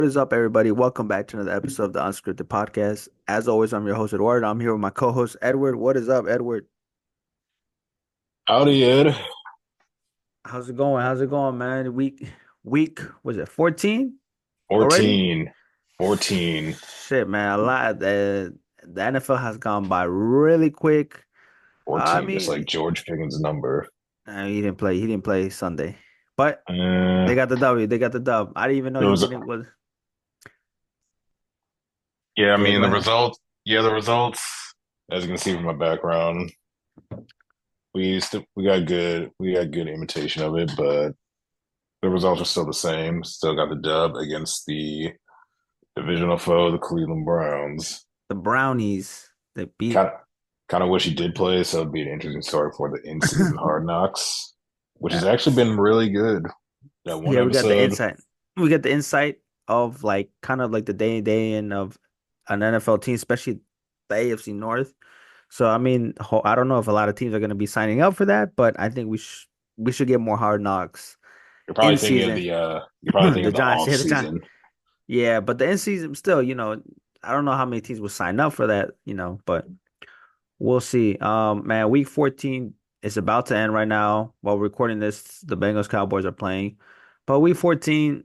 What is up, everybody? Welcome back to another episode of the Unscripted Podcast. As always, I'm your host, Edward. I'm here with my co-host, Edward. What is up, Edward? Howdy, Ed. How's it going? How's it going, man? Was it 14 already? 14. 14. Shit, man. A lot. The NFL has gone by really quick. I 14, just mean, like George Pickens' number. he didn't play. He didn't play Sunday, but Uh, they got the W. They got the dub. I didn't even know it he was, didn't was. yeah, I Yeah, mean, go ahead. the results, as you can see from my background, we got good imitation of it, but the results are still the same. Still got the dub against the divisional foe, the Cleveland Browns. The Brownies. They beat. Kind of, kind of wish he did play, so it'd be an interesting story for the in-season Hard Knocks, which has actually been really good. That one Yeah, we got the episode. insight. We get the insight of like kind of like the day in of an NFL team, especially the AFC North. So I mean, I don't know if a lot of teams are going to be signing up for that, but I think we should get more hard knocks in season. You're probably thinking The of the Giants, off yeah, the Giants, season. yeah, but the in season still, I don't know how many teams will sign up for that, but we'll see. Man, week 14 is about to end right now. While we're recording this, the Bengals Cowboys are playing. But week 14,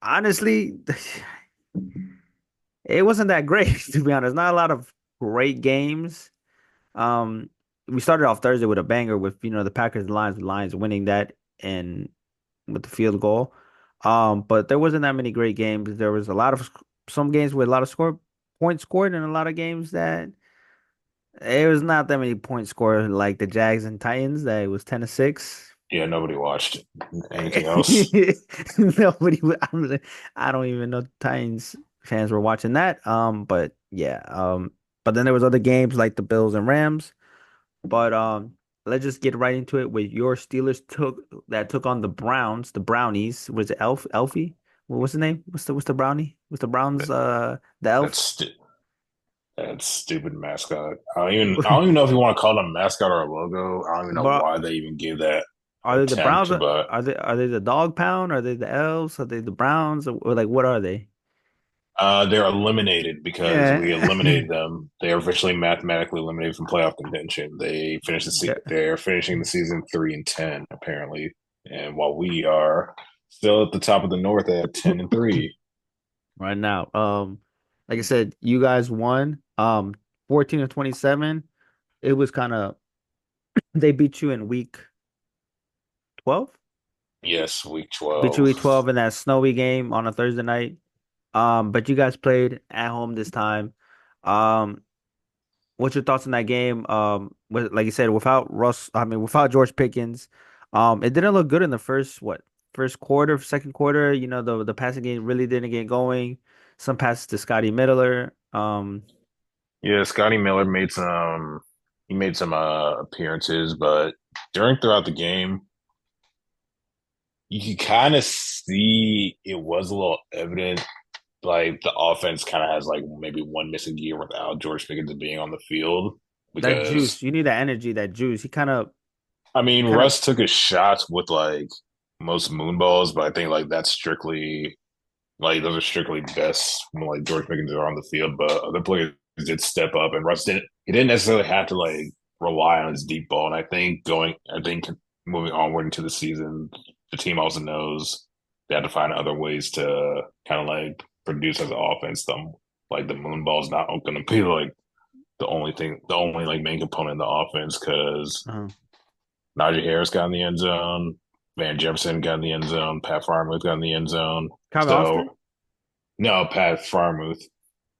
honestly, it wasn't that great, to be honest. Not a lot of great games. Um, we started off Thursday with a banger with, the Packers Lions winning that and with the field goal. But there wasn't that many great games. There was a lot of some games with a lot of points scored and a lot of games that it was not that many points scored like the Jags and Titans that it was 10-6. Yeah, nobody watched anything else. Nobody would, I don't even know Titans fans were watching that. But yeah, but then there was other games like the Bills and Rams. But let's just get right into it with your Steelers took on the Browns, the Brownies. Was it Elfie? What's the name? What's the Brownie? What's the Browns the That's elf? stu- that stupid mascot. I don't even know if you want to call it a mascot or a logo. I don't even know But why they even gave that are they the Browns? attempt. But Are they the Dog Pound? Are they the Elves? Are they the Browns? Or like what are they? they're eliminated because we Yeah. eliminated them. They are officially mathematically eliminated from playoff contention. They're finishing the season 3-10 apparently, and while we are still at the top of the North at 10-3. Right now. Like I said, you guys won 14 of 27. It was kind of they beat you in week 12. Yes, week Beat you 12. week 12 in that snowy game on a Thursday night. But you guys played at home this time. Um, what's your thoughts on that game? Like you said, without George Pickens, it didn't look good in the first quarter, second quarter. The passing game really didn't get going. Some passes to Scotty Miller. Yeah, Scotty Miller made some appearances, but throughout the game, you could kind of see it was a little evident. Like the offense kind of has like maybe one missing gear without George Pickens being on the field That because juice, you need that energy, that juice. I He mean kind of, Russ took his shots with like most moon balls, but I think like that's strictly like those are strictly best when like George Pickens are on the field. But other players did step up, and Russ didn't. He didn't necessarily have to like rely on his deep ball. And I think moving onward into the season, the team also knows they have to find other ways to kind of like produce as an offense. Like the moon ball is not going to be like the only like main component of the offense because uh, Najee Harris got in the end zone. Van Jefferson got in the end zone. Pat Freiermuth got in the end zone. Calvin Austin. So no, Pat Freiermuth.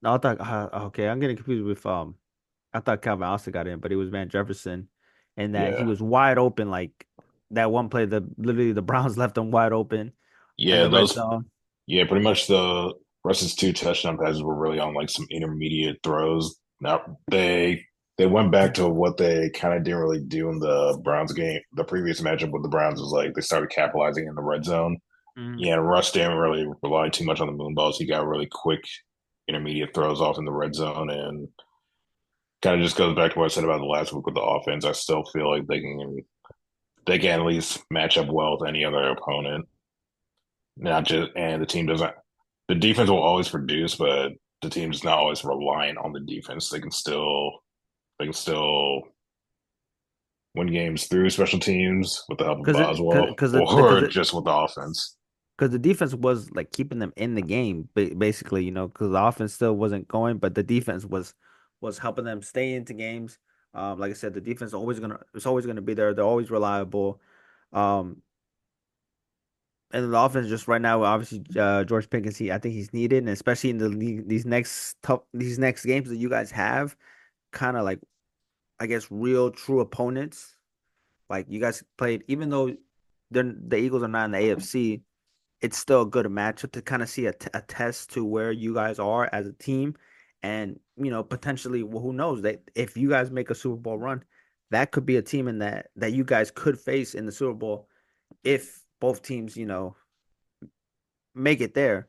No, I thought okay, I'm getting confused with I thought Calvin Austin got in, but it was Van Jefferson, and that he Yeah, was wide open like that one play that literally the Browns left him wide open in yeah, the red those. zone. Yeah, pretty much the Russ's two touchdown passes were really on like some intermediate throws. Now they went back to what they kind of didn't really do in the Browns game. The previous matchup with the Browns was like they started capitalizing in the red zone. Mm. Yeah, Russ didn't really rely too much on the moon balls. He got really quick intermediate throws off in the red zone, and kind of just goes back to what I said about the last week with the offense. I still feel like they can at least match up well with any other opponent. Not just and the team doesn't. the defense will always produce, but the team's not always reliant on the defense. They can still win games through special teams with the help of Because Boswell because or just with the offense. the defense was like keeping them in the game, basically, because the offense still wasn't going, but the defense was helping them stay into games. Like I said, the defense is always gonna be there. They're always reliable. Um, and the offense just right now, obviously, George Pickens, I think he's needed, and especially in the league, these next games that you guys have, kind of like I guess real true opponents. Like you guys played, even though the Eagles are not in the AFC, it's still a good matchup to kind of see a test to where you guys are as a team. And, potentially, well, who knows that if you guys make a Super Bowl run, that could be a team in that you guys could face in the Super Bowl if both teams, make it there.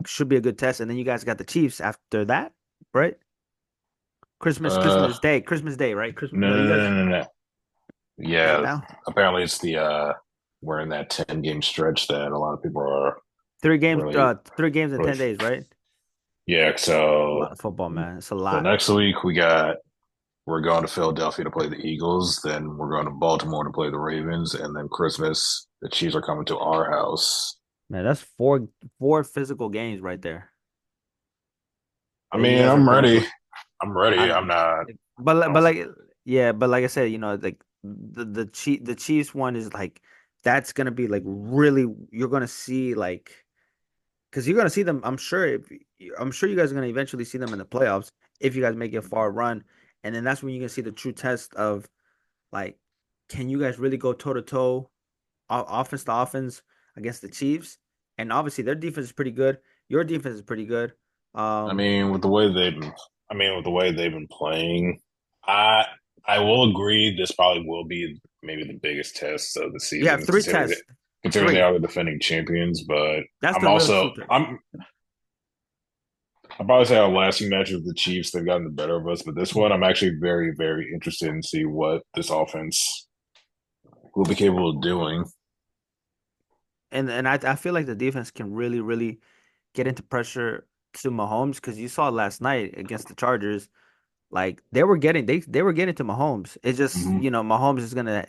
Should be a good test. And then you guys got the Chiefs after that, right? Uh, Christmas Day, right? Christmas, no, no, no, you no, guys, no, no, no. is it Yeah, now? apparently it's the we're in that 10 game stretch that a lot of people are really, 3 games in really. 10 days, right? Yeah, A lot of football, man. It's a so lot. next week we're going to Philadelphia to play the Eagles, then we're going to Baltimore to play the Ravens, and then Christmas the Chiefs are coming to our house. Man, that's four physical games right there I that you mean, guys are I'm going ready. to. I'm ready. I, I'm not. but I'm, like yeah, but like I said, like the Chiefs one is like that's gonna be like really you're gonna see like because you're gonna see them. I'm sure you guys are gonna eventually see them in the playoffs if you guys make a far run, and then that's when you can see the true test of like can you guys really go toe to toe offense to offense against the Chiefs? And obviously their defense is pretty good. Your defense is pretty good. I Um, mean, with the way they've been, I mean, with the way they've been playing, I I will agree this probably will be maybe the biggest test of the you have season, three tests, considering they three. are the defending champions. But That's I'm the real also true test. I'll probably say our last few matches with the Chiefs, they've gotten the better of us. But this one, I'm actually very, very interested in see what this offense will be capable of doing. And I feel like the defense can really, really get into pressure to Mahomes because you saw last night against the Chargers, like they were getting to Mahomes. It's just, Hmm. Mahomes is gonna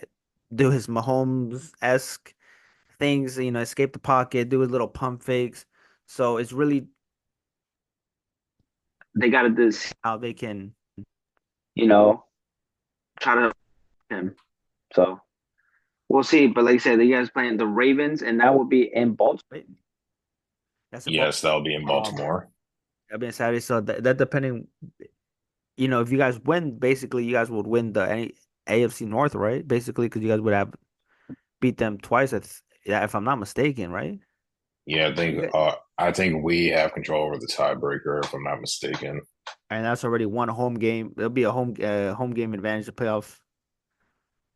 do his Mahomes-esque things, escape the pocket, do his little pump fakes. So it's really they gotta do this how they can, you know, try to him. So we'll see. But like I said, you guys playing the Ravens, and that will be in Baltimore. Right? That's in Yes, Baltimore. that'll be in Baltimore. That'll be in Saturday. So that depending, if you guys win, basically you guys would win the AFC North, right? Basically, because you guys would have beat them twice. Yeah, if I'm not mistaken, right? Yeah, You got, I think we have control over the tiebreaker, if I'm not mistaken. and that's already one home game. There'll be a home game advantage, the playoff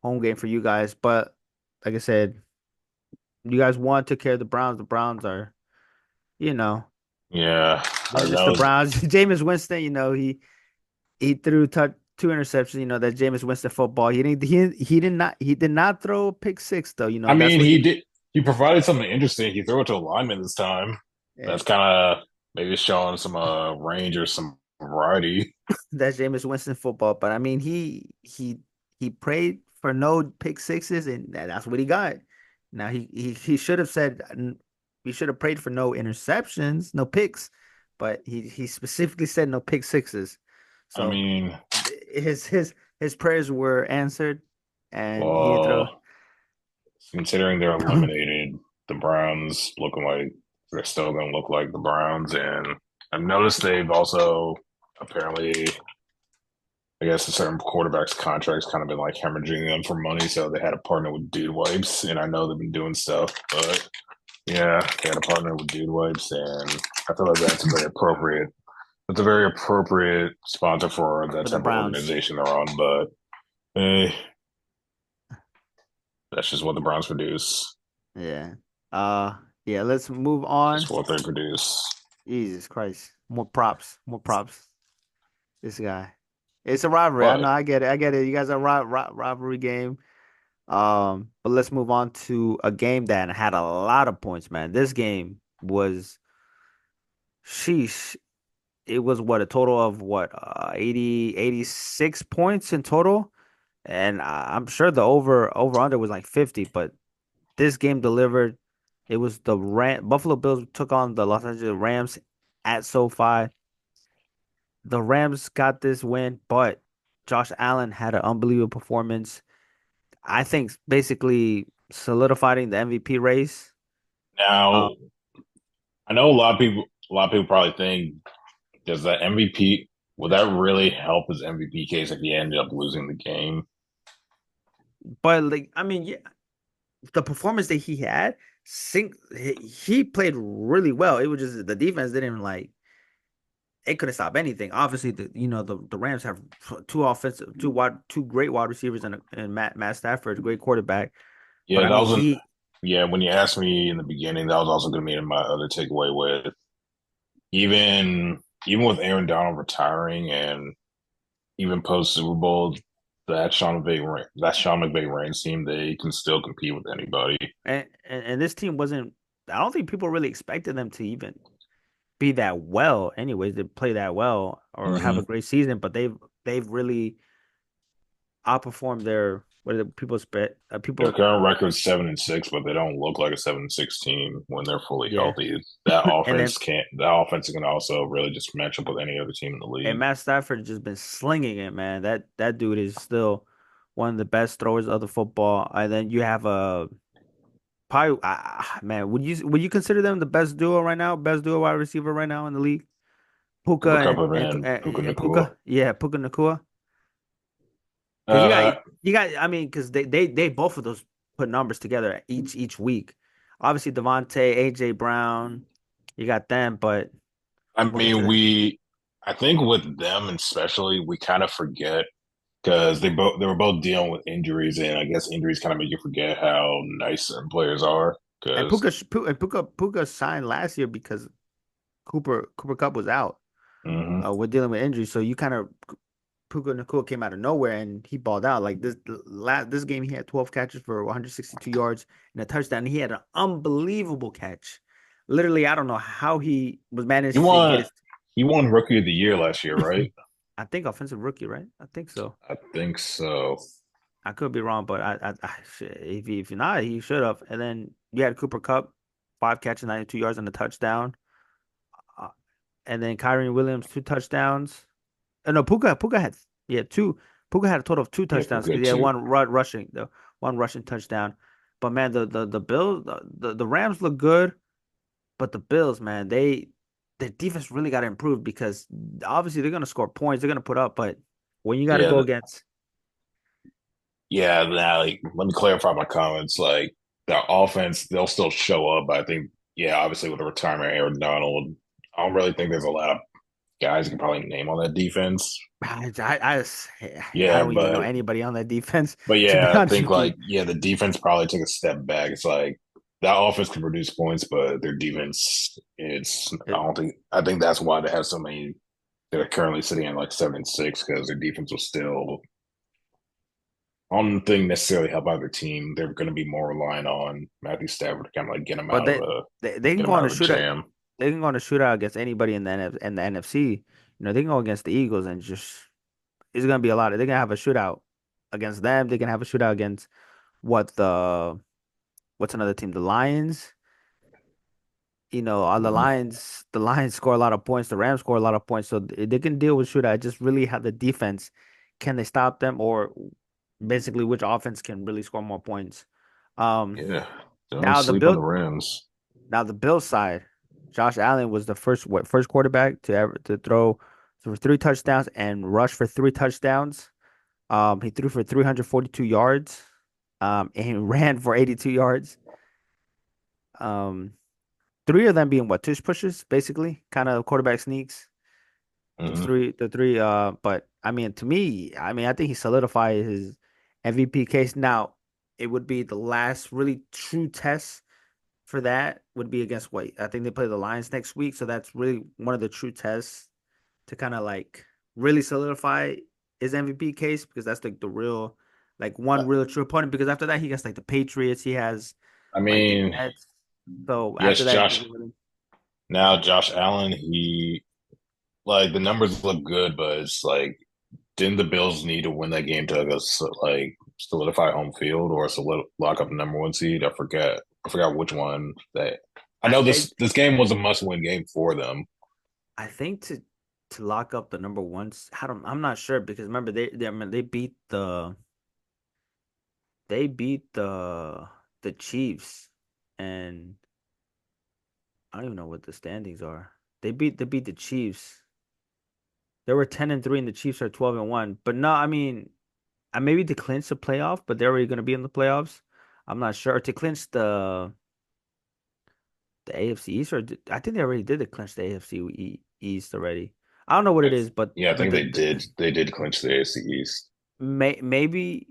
home game for you guys. But like I said, you guys want to care of the Browns. The Browns are, you know, Yeah, I they're just the know. Browns. Jameis Winston, he threw two interceptions. That Jameis Winston football. He did not throw a pick six though. I That's mean, what he he. did. He provided something interesting. He threw it to a lineman this time. Yeah, That's kind of maybe showing some range or some variety. that's Jameis Winston football. But I mean, he prayed for no pick sixes, and that's what he got. Now he should have said he should have prayed for no interceptions, no picks, but he specifically said no pick sixes. I So mean, his prayers were answered, and he didn't throw. well, considering they're eliminated, the Browns looking like they're still going to look like the Browns, and I've noticed they've also apparently I guess a certain quarterback's contract's kind of been like hemorrhaging them for money, so they had a partner with Dude Wipes, and I know they've been doing stuff, but yeah, they had a partner with Dude Wipes, and I feel like that's a very appropriate. That's a very appropriate sponsor for that For the type of Browns. organization they're on, but eh, that's just what the Browns produce. Yeah. Uh, yeah, let's move Just on. what they produce. Jesus Christ. More props. More props. This guy. It's a rivalry. I know. But I get it. I get it. You guys are rivalry game. But let's move on to a game that had a lot of points, man. This game was. sheesh, it was what a total of what 80 86 points in total, and I'm sure the over under was like 50, but this game delivered. It was the Buffalo Bills took on the Los Angeles Rams at SoFi. The Rams got this win, but Josh Allen had an unbelievable performance. I think basically solidifying the MVP race. Now, Um, I know a lot of people probably think, does that MVP, would that really help his MVP case if he ended up losing the game? but like I mean, yeah, the performance that he had, he played really well. It was just the defense didn't like it couldn't stop anything. Obviously, the Rams have two great wide receivers and Matt Stafford, a great quarterback. But Yeah, I that mean, was he yeah, when you asked me in the beginning, that was also going to be my other takeaway with even with Aaron Donald retiring and even post Super Bowl, that Sean McVay Rams team, they can still compete with anybody. and this team wasn't. I don't think people really expected them to even be that well. Anyways, to play that well or have a Hmm. great season, but they've really outperformed their what did people expect. Their People, current record is 7-6, but they don't look like a 7-6 team when they're fully yeah, healthy. That and then offense can't. That offense can also really just match up with any other team in the and league. Matt Stafford has just been slinging it, man. That dude is still one of the best throwers of the football. And then you have a probably man, would you consider them the best duo right now? Best duo wide receiver right now in the league? Puka Cooper Cup and and, and and, Puka and Nacua. Puka, yeah, Puka Nakua. Because Uh, I mean, because they both of those put numbers together each week. Obviously, Devontae, AJ Brown, you got them, but I we'll get to mean, that. I think with them especially, we kind of forget because they were both dealing with injuries, and I guess injuries kind of make you forget how nice certain players are. And Because Puka signed last year because Cooper Cup was out. hmm We're dealing with injuries, so you kind of Puka Nakua came out of nowhere and he balled out. Like this game, he had 12 catches for 162 yards and a touchdown. He had an unbelievable catch. Literally, I don't know how he was he managed to get won his. he won Rookie of the Year last year, right? I think offensive rookie, right? I think so. I think so. I could be wrong, but if you're not, he should have. And then you had Cooper Cup, 5 catches, 92 yards and a touchdown. Uh, and then Kyrie Williams, 2 touchdowns. No, Puka had two. Puka had a total of two Yeah, touchdowns Puka because had he had two. one rushing touchdown. But man, the Bills, the Rams look good, but the Bills, man, their defense really got to improve because obviously they're gonna score points, they're gonna put up, but when you got to Yeah, go against, yeah. Now, like, let me clarify my comments. Like, the offense, they'll still show up. But I think, yeah, obviously with the retirement of Aaron Donald, I don't really think there's a lot of guys you can probably name on that defense. I Yeah, don't even know anybody on that defense but to be yeah, I honest think with you. like yeah, the defense probably took a step back. It's like that offense can produce points, but their defense, it's I think that's why they have so many. They're currently sitting at like 7-6 because their defense was still I don't think necessarily help out their team. They're going to be more reliant on Matthew Stafford to kind of like But they can get him go on out a of a shootout. jam. They can go on a shootout against anybody in the NFC. They can go against the Eagles and just it's gonna be a lot. They're gonna have a shootout against them. They can have a shootout against what the what's another team? The Lions. On Mhm. The Lions score a lot of points. The Rams score a lot of points, so they can deal with shootout. Just really have the defense. Can they stop them, or basically which offense can really score more points? Um, Yeah, don't now the sleep on the Bill, Rams. now the Bill side, Josh Allen was the first quarterback to ever to throw for 3 touchdowns and rush for 3 touchdowns. He threw for 342 yards. And he ran for 82 yards. Um, three of them being what tush pushes, basically, kind of quarterback sneaks. Hmm. The three. But I mean, to me, I think he solidified his MVP case. Now, it would be the last really true test for that would be against what I think they play the Lions next week. So that's really one of the true tests to kind of like really solidify his MVP case because that's like the real, like one real true opponent. Because after that, he gets like the Patriots. He has I like the mean, Jets. So yes, after that, it Josh. doesn't really. Now Josh Allen, he like the numbers look good, but it's like didn't the Bills need to win that game to like solidify home field or lock up the number one seed? I forgot which one that. I I know I, this game was a must win game for them. I think to lock up the number ones. I'm not sure because remember I mean, they beat the Chiefs, and I don't even know what the standings are. They beat the Chiefs. They were 10-3 and the Chiefs are 12-1. But no, I mean, I maybe to clinch the playoff, but they're already going to be in the playoffs. I'm not sure. Or to clinch the AFC East, I think they already did the clinch the AFC East already. I don't know what it is, but Yeah, I but think the, they the did. They did clinch the AFC East maybe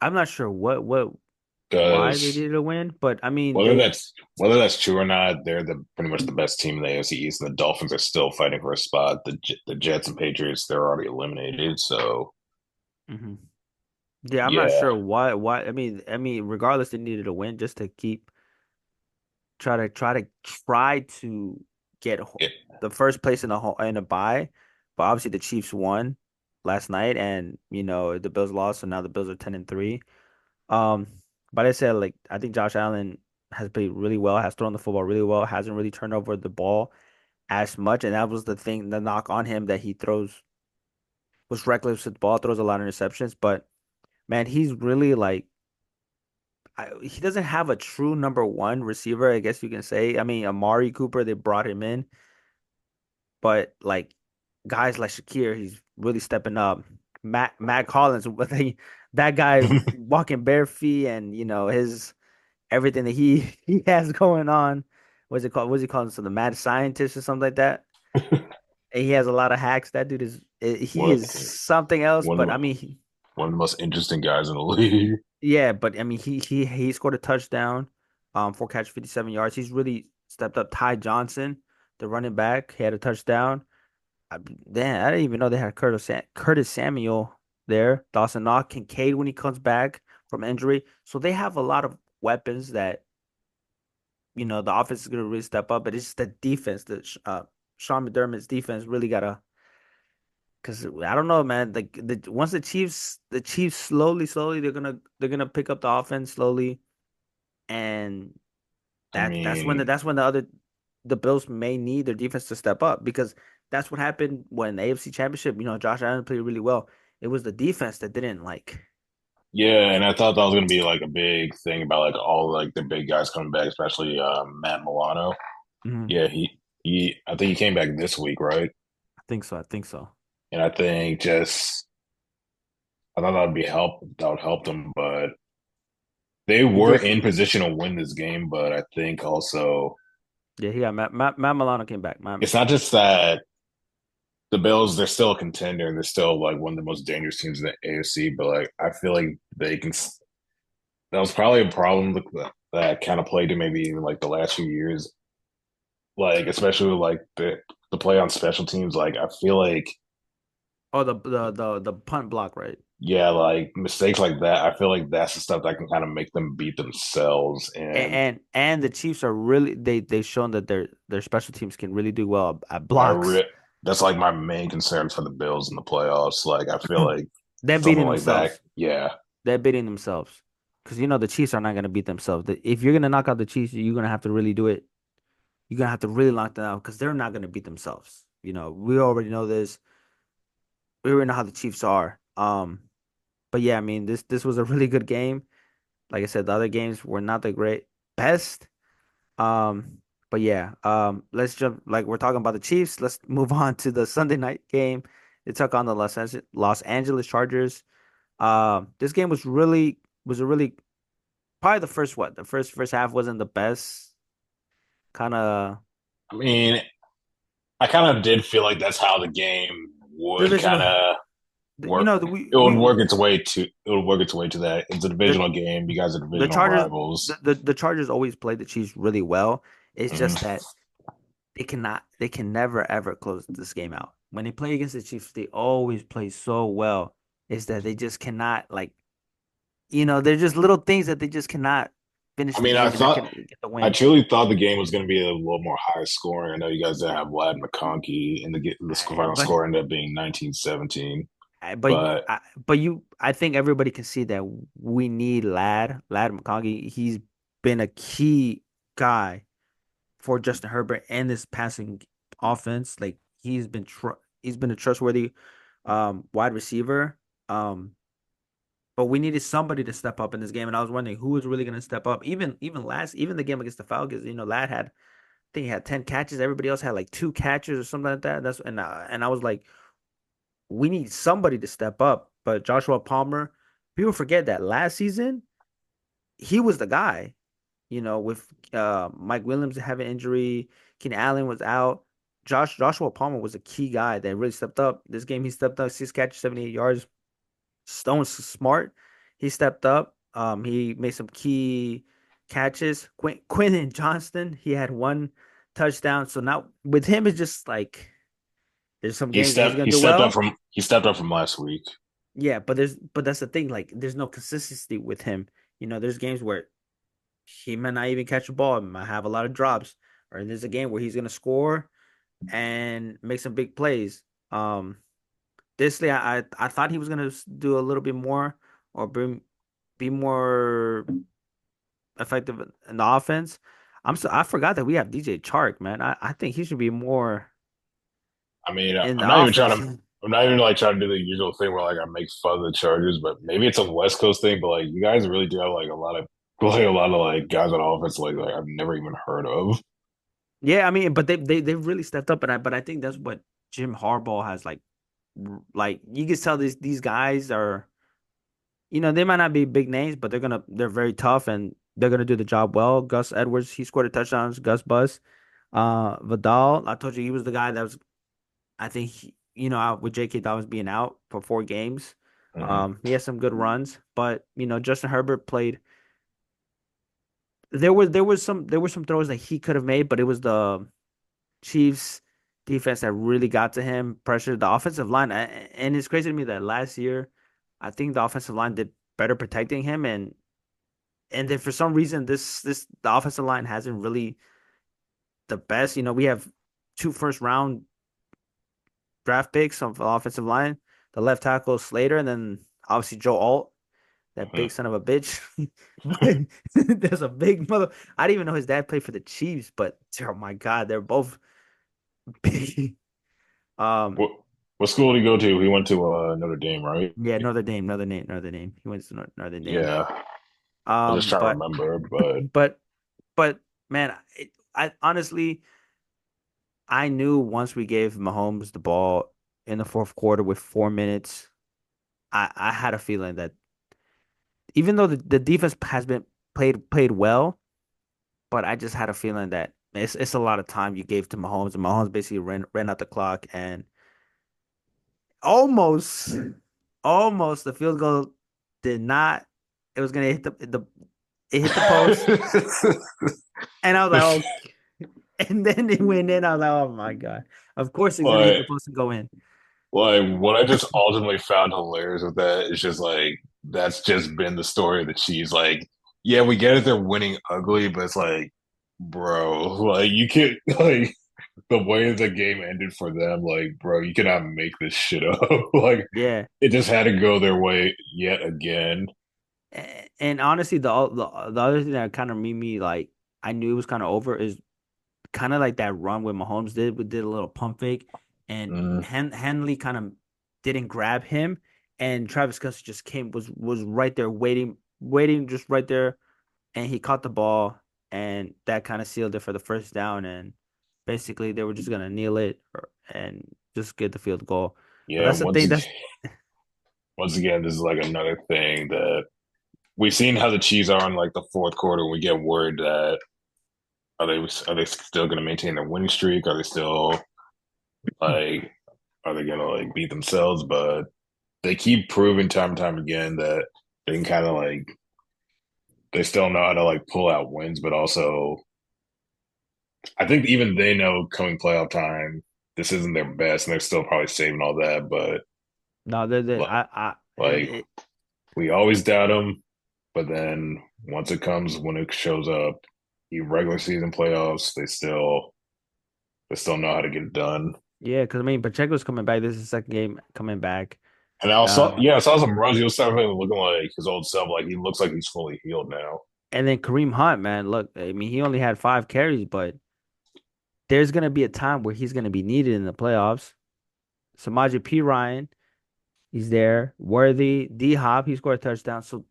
I'm not sure what why they because did a win, but I mean they. whether that's true or not, they're the pretty much the best team in the AFC East, and the Dolphins are still fighting for a spot. The Jets and Patriots they're already eliminated. So Mhm. Yeah, I'm not yeah, sure why. I mean, regardless, they needed a win just to keep try to get it, the first place in a bye. But obviously, the Chiefs won last night, and the Bills lost, so now the Bills are 10-3. Um, but I said like I think Josh Allen has played really well, has thrown the football really well, hasn't really turned over the ball as much, and that was the knock on him that he throws was reckless with the ball, throws a lot of interceptions, but man, he's really like he doesn't have a true number one receiver, I guess you can say. I mean, Amari Cooper, they brought him in, but like guys like Shakir, he's really stepping up. Matt Collins, that guy walking bare feet, and his everything that he has going on. What's it called? What's he calling? So the mad scientist or something like that. And he has a lot of hacks. That dude he one is something else. one But of I the mean, one of the most interesting guys in the league. yeah. But I mean, he scored a touchdown, 4 catch, 57 yards. He's really stepped up. Ty Johnson, the running back, he had a touchdown. Damn, I didn't even know they had Curtis Samuel there. Dawson Knox, Kincaid when he comes back from injury. So they have a lot of weapons that the offense is going to really step up, but it's just the defense that Sean McDermott's defense really gotta. Because I don't know, man. Like once the Chiefs slowly, they're gonna pick up the offense slowly, and I that's when mean, the Bills may need their defense to step up because that's what happened when the AFC Championship. Josh Allen played really well. It was the defense that didn't like. yeah, and I thought that was gonna be like a big thing about like all like the big guys coming back, especially Matt Milano. Mhm. Yeah, he I think he came back this week, right? I think so. I think so. And I think just I thought that would help them, but they He were did. in position to win this game. But I think also Yeah, he got Matt Milano came back. it's not just that the Bills they're still a contender and they're still like one of the most dangerous teams in the AFC, but like I feel like they can. That was probably a problem that kind of played to maybe even like the last few years, like especially with like the play on special teams. Like I feel like Oh, the punt block, right? yeah, like mistakes like that. I feel like that's the stuff that can kind of make them beat themselves. And And and the Chiefs are really they've shown that their special teams can really do well at I blocks. re that's like my main concern for the Bills in the playoffs. Like I feel like They're something beating like that. themselves. Yeah, They're beating themselves. Because the Chiefs are not gonna beat themselves. If you're gonna knock out the Chiefs, you're gonna have to really do it. You're gonna have to really lock them out because they're not gonna beat themselves. We already know this. We already know how the Chiefs are. But yeah, I mean this was a really good game. Like I said, the other games were not the great best. Um, but yeah, let's jump. Like we're talking about the Chiefs. Let's move on to the Sunday night game. They took on the Los Angeles Chargers. This game was a really probably the first what the first half wasn't the best. Kind of I mean, I kind of did feel like that's how the game would kind divisional. of You work. know, It would work its way to it would work its way to that. It's a the divisional game. You guys are the divisional Chargers rivals. the Chargers always play the Chiefs really well. It's just Hmm. that they can never ever close this game out. When they play against the Chiefs, they always play so well. Is that they just cannot like, there's just little things that they just cannot. I finish the mean, game and not get the I win. truly thought the game was going to be a little more high scoring. I know you guys didn't have Vlad McConkey, and the final But score ended up being 19-17. but But I think everybody can see that we need Lad McConkey. He's been a key guy for Justin Herbert and this passing offense. Like he's been a trustworthy wide receiver. Um, but we needed somebody to step up in this game, and I was wondering who was really going to step up. Even the game against the Falcons, Lad had, I think he had 10 catches. Everybody else had like 2 catches or something like that. And I was like, we need somebody to step up. But Joshua Palmer, people forget that last season he was the guy. With Mike Williams having injury, Keenan Allen was out. Joshua Palmer was a key guy that really stepped up. This game he stepped up, 6 catches, 78 yards. Stone's smart. He stepped up. He made some key catches. Quentin Johnston, he had 1 touchdown. So now with him, it's just like there's some games that he's gonna do well. he stepped up from last week. Yeah, but that's the thing. Like, there's no consistency with him. There's games where he might not even catch a ball, might have a lot of drops, or there's a game where he's gonna score and make some big plays. This day I thought he was gonna do a little bit more or be more effective in the offense. I forgot that we have DJ Chark, man. I think he should be more I mean, in the offense. I'm not even like trying to do the usual thing where like I make fun of the Chargers, but maybe it's a West Coast thing. But like you guys really do have like a lot of like guys on offense like I've never even heard of. Yeah, I mean, but they've really stepped up, but I think that's what Jim Harbaugh has like you can tell these guys are, they might not be big names, but they're very tough and they're gonna do the job well. Gus Edwards, he scored a touchdown. Gus Bus. Vidal, I told you he was the guy that was, I think out with J.K. Dobbins being out for 4 games. Hmm. He has some good runs, but Justin Herbert played. There were some throws that he could have made, but it was the Chiefs defense that really got to him, pressured the offensive line. And it's crazy to me that last year, I think the offensive line did better protecting him, and then for some reason the offensive line hasn't really the best. We have 2 first-round draft picks of the offensive line. The left tackle Slater, and then obviously Joe Alt, that big son of a bitch. But there's a big mother. I didn't even know his dad played for the Chiefs, but oh my God, they're both big. Um, What what school did he go to? He went to Notre Dame, right? yeah, Notre Dame. He went to Notre Dame. Yeah, I was just trying to But remember, but but but man, I honestly I knew once we gave Mahomes the ball in the fourth quarter with 4 minutes, I had a feeling that even though the defense has been played well, but I just had a feeling that it's a lot of time you gave to Mahomes, and Mahomes basically ran out the clock and almost almost the field goal did not. It was gonna hit the it hit the post, and I was like, oh, and then it went in. I was like, oh my God, of course it's gonna hit the like post and go in. what I just ultimately found hilarious with that is just like that's just been the story of the Chiefs. Like, yeah, we get it, they're winning ugly, but it's like, bro, like you can't like the way the game ended for them, like, bro, you cannot make this shit up. Like, Yeah. it just had to go their way yet again. And honestly, the other thing that kind of made me like I knew it was kind of over is kind of like that run where Mahomes did. We did a little pump fake, and Mm, Henley kind of didn't grab him, and Travis Kelce just was right there waiting just right there, and he caught the ball, and that kind of sealed it for the first down, and basically they were just gonna kneel it and just get the field goal. But yeah, that's the thing. That's once again, this is like another thing that we've seen how the Chiefs are in like the fourth quarter. We get word that are they still going to maintain their winning streak? Are they still like are they going to like beat themselves? But they keep proving time and time again that they can kind of like they still know how to like pull out wins, but also I think even they know coming playoff time, this isn't their best, and they're still probably saving all that. But no, like and we always doubt them, but then once it comes, when it shows up, even regular season playoffs, they still know how to get it done. Yeah, because I mean, Pacheco's coming back. This is the second game coming back. And I saw, Uh, yeah, I saw some runs. He was starting looking like his old self. Like he looks like he's fully healed now. and then Kareem Hunt, man, look, I mean, he only had 5 carries, but there's gonna be a time where he's gonna be needed in the playoffs. Samaje P. Ryan, he's there. Worthy, D Hop, he scored a touchdown. So,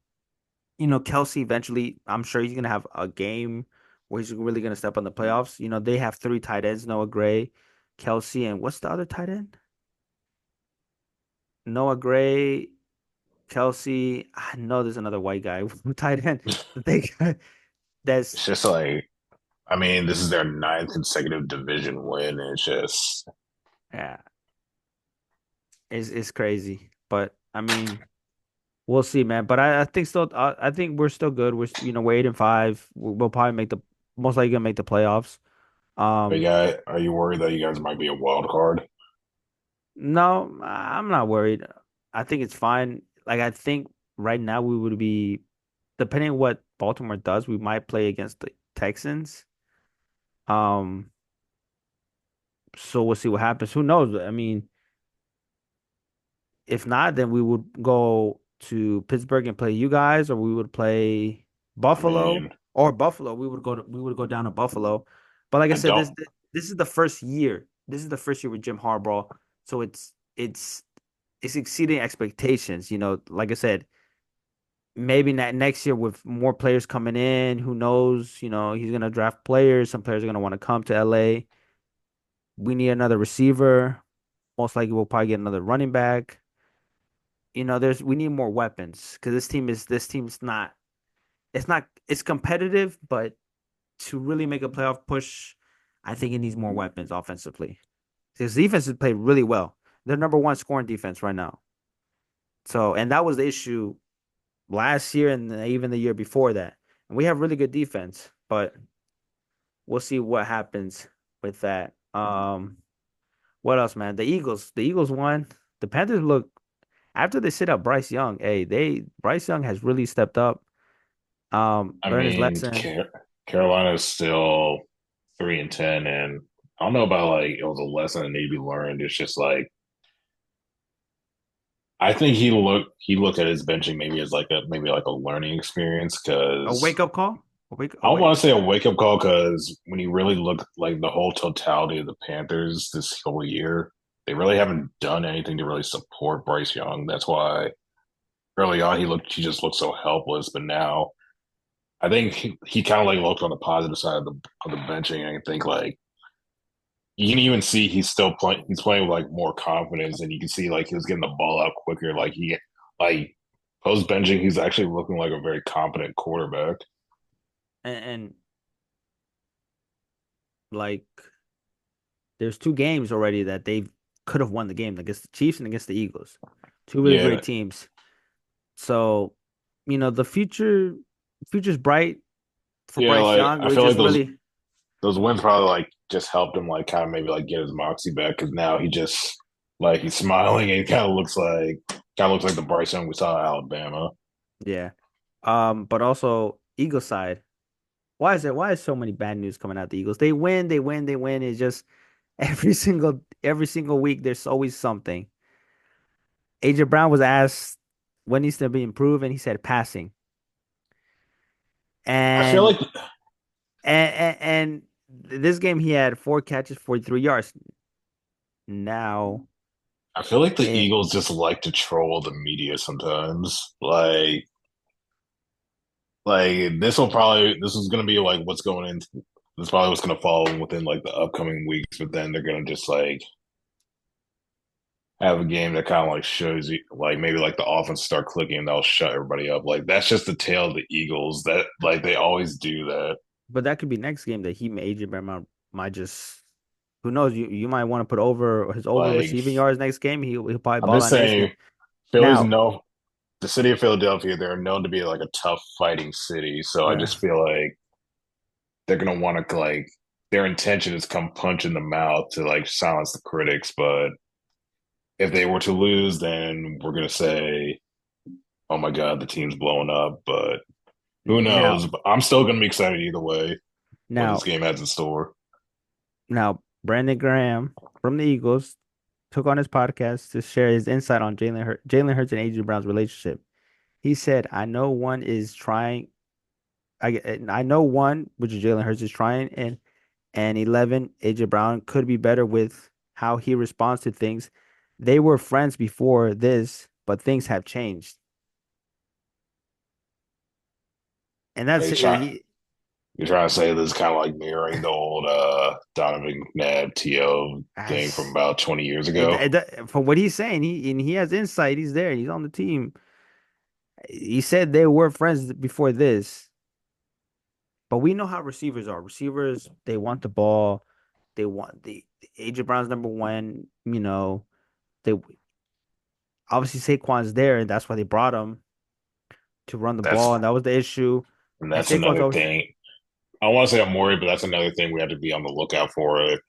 Kelsey eventually, I'm sure he's gonna have a game where he's really gonna step on the playoffs. They have 3 tight ends, Noah Gray, Kelsey, and what's the other tight end? Noah Gray, Kelsey. I know there's another white guy tight end. The thing that's It's just like, I mean, this is their ninth consecutive division win. And it's just, yeah, it's crazy. But I mean, we'll see, man. But I think still, I think we're still good. We're 8-5. We'll probably make the most likely gonna make the playoffs. big Um, guy. Are you worried that you guys might be a wild card? no, I'm not worried. I think it's fine. Like I think right now we would be, depending on what Baltimore does, we might play against the Texans. Um, so we'll see what happens. Who knows? I mean, if not, then we would go to Pittsburgh and play you guys, or we would play I Buffalo mean, or Buffalo. We would go down to Buffalo. But like I I said, don't. this is the first year. This is the first year with Jim Harbaugh, so it's exceeding expectations. Like I said, maybe next year with more players coming in, who knows? He's gonna draft players. Some players are gonna want to come to LA. We need another receiver. Most likely, we'll probably get another running back. We need more weapons because this team's not it's competitive, but to really make a playoff push, I think it needs more weapons offensively. Because defense has played really well. They're number one scoring defense right now. So, and that was the issue last year and even the year before that. And we have really good defense, but we'll see what happens with that. What else, man? The Eagles won. The Panthers look after they sit up Bryce Young. Hey, they Bryce Young has really stepped up. I Learn his mean, lesson. Carolina is still 3-10, and I don't know about like it was a lesson that needed to be learned. It's just like I think he looked at his benching maybe as like a learning experience A because wake up call. I don't want to say a wake up call because when you really look like the whole totality of the Panthers this whole year, they really haven't done anything to really support Bryce Young. That's why early on he just looked so helpless, but now I think he kind of like looked on the positive side of the benching and I think like you can even see he's playing with like more confidence and you can see like he was getting the ball out quicker. Like post benching, he's actually looking like a very competent quarterback. and like there's 2 games already that they could have won the game against the Chiefs and against the Eagles. Two really Yeah, great teams. So, the future's bright for yeah, Bryce like Young. I We feel like just those really, those wins probably like just helped him like kind of maybe like get his moxie back because now he just like he's smiling and he kind of looks like the Bryce Young we saw at Alabama. yeah. But also Eagles side. Why is so many bad news coming out the Eagles? They win, they win, they win. It's just every single week there's always something. AJ Brown was asked when needs to be improved, and he said passing. I feel And like and this game he had 4 catches, 43 yards. Now, I feel like the it, Eagles just like to troll the media sometimes. Like this is gonna be like what's going in. This is probably what's gonna follow within like the upcoming weeks. But then they're gonna just like have a game that kind of like shows you like maybe like the offense start clicking and that'll shut everybody up. Like that's just the tail of the Eagles. That like they always do that. but that could be next game that he may AJ Brown might just who knows you might want to put over his over Like receiving yards next game. He'll probably I'm ball just out next saying, game. Philly's Now, no the city of Philadelphia. They're known to be like a tough fighting city. So I yeah. just feel like they're gonna want to like their intention is come punch in the mouth to like silence the critics. But if they were to lose, then we're gonna say, "Oh my God, the team's blowing up." But Who Now, knows? But I'm still gonna be excited either way what this now, game has in store. now, Brandon Graham from the Eagles took on his podcast to share his insight on Jalen Hurts and AJ Brown's relationship. He said, "I know one is trying. I know one, which is Jalen Hurts is trying, and 11, AJ Brown could be better with how he responds to things. They were friends before this, but things have changed." And Are that's you trying? he. You're trying to say this is kind of like mirroring the old Donovan McNabb TO thing from As, about 20 years ago. from what he's saying, he has insight. He's there. He's on the team. He said they were friends before this, but we know how receivers are. Receivers, they want the ball. They want the AJ Brown's number one. They obviously Saquon's there, and that's why they brought him to run the That's ball, and that was the issue. and And that's Saquon's another always thing. I want to say I'm worried, but that's another thing we have to be on the lookout for if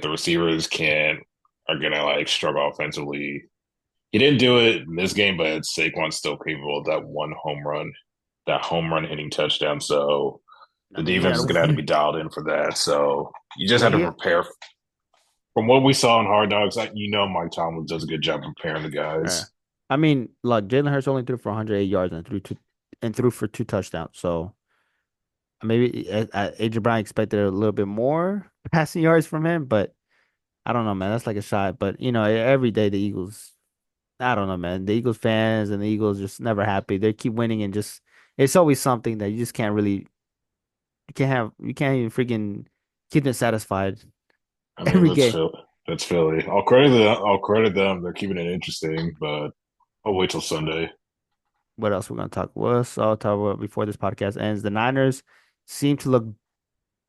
the receivers can are gonna like struggle offensively. He didn't do it in this game, but Saquon's still capable of that one home run, that home run hitting touchdown. So I the mean, he defense had is gonna have to be dialed in for that. So you just well, have to he prepare. From what we saw in Hard Knocks, Mike Tomlin does a good job preparing the yeah. guys. I mean, look, Jalen Hurts only threw for 108 yards and threw for two touchdowns. So maybe AJ Brown expected a little bit more passing yards from him, but I don't know, man. That's like a shot. But every day the Eagles, I don't know, man. The Eagles fans and the Eagles just never happy. They keep winning and just it's always something that you just can't really you can't even freaking keep them satisfied I mean, every game. That's Philly. I'll credit them. They're keeping it interesting, but I'll wait till Sunday. What else we're gonna talk? What else I'll talk about before this podcast ends? The Niners seem to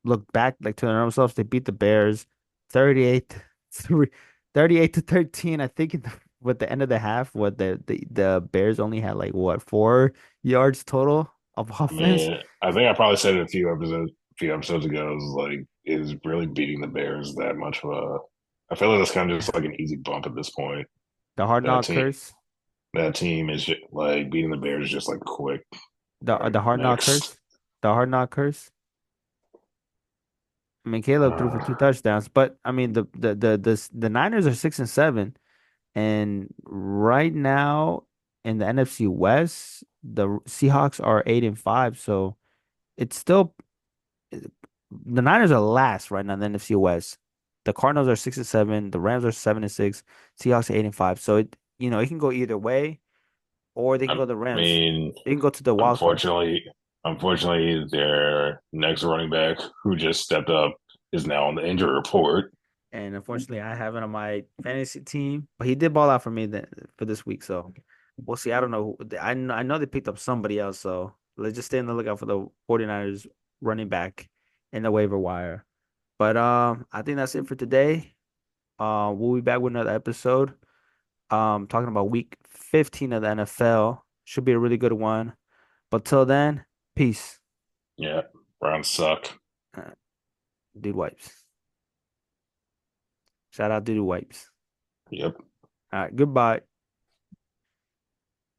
look back like to themselves. They beat the Bears 38 3 38 to 13. I think with the end of the half, what the Bears only had like what 4 yards total of I offense. mean, I think I probably said it a few episodes ago. It was like, is really beating the Bears that much of a? I feel like that's kind of just like an easy bump at this point. The hard That knock team, curse. that team is just, like beating the Bears is just like quick. The hard knock Next, curse. The hard knock curse. I mean, Caleb threw for uh, two touchdowns, but I mean the Niners are 6-7, and right now in the NFC West, the Seahawks are 8-5. So it's still the Niners are last right now in the NFC West. The Cardinals are 6-7. The Rams are 7-6. Seahawks are 8-5. So it can go either way, or they can I go the Rams. mean, They can go to the wild card. unfortunately, unfortunately, their next running back who just stepped up is now on the injury report. And unfortunately, I have it on my fantasy team, but he did ball out for me for this week. So we'll see. I don't know. I know they picked up somebody else. So let's just stay on the lookout for the 49ers running back in the waiver wire. But I think that's it for today. We'll be back with another episode. Talking about week 15 of the NFL. Should be a really good one. But till then, peace. Yeah, Browns suck. Uh, Dude wipes. Shout out Dude wipes. Yep. All right, goodbye.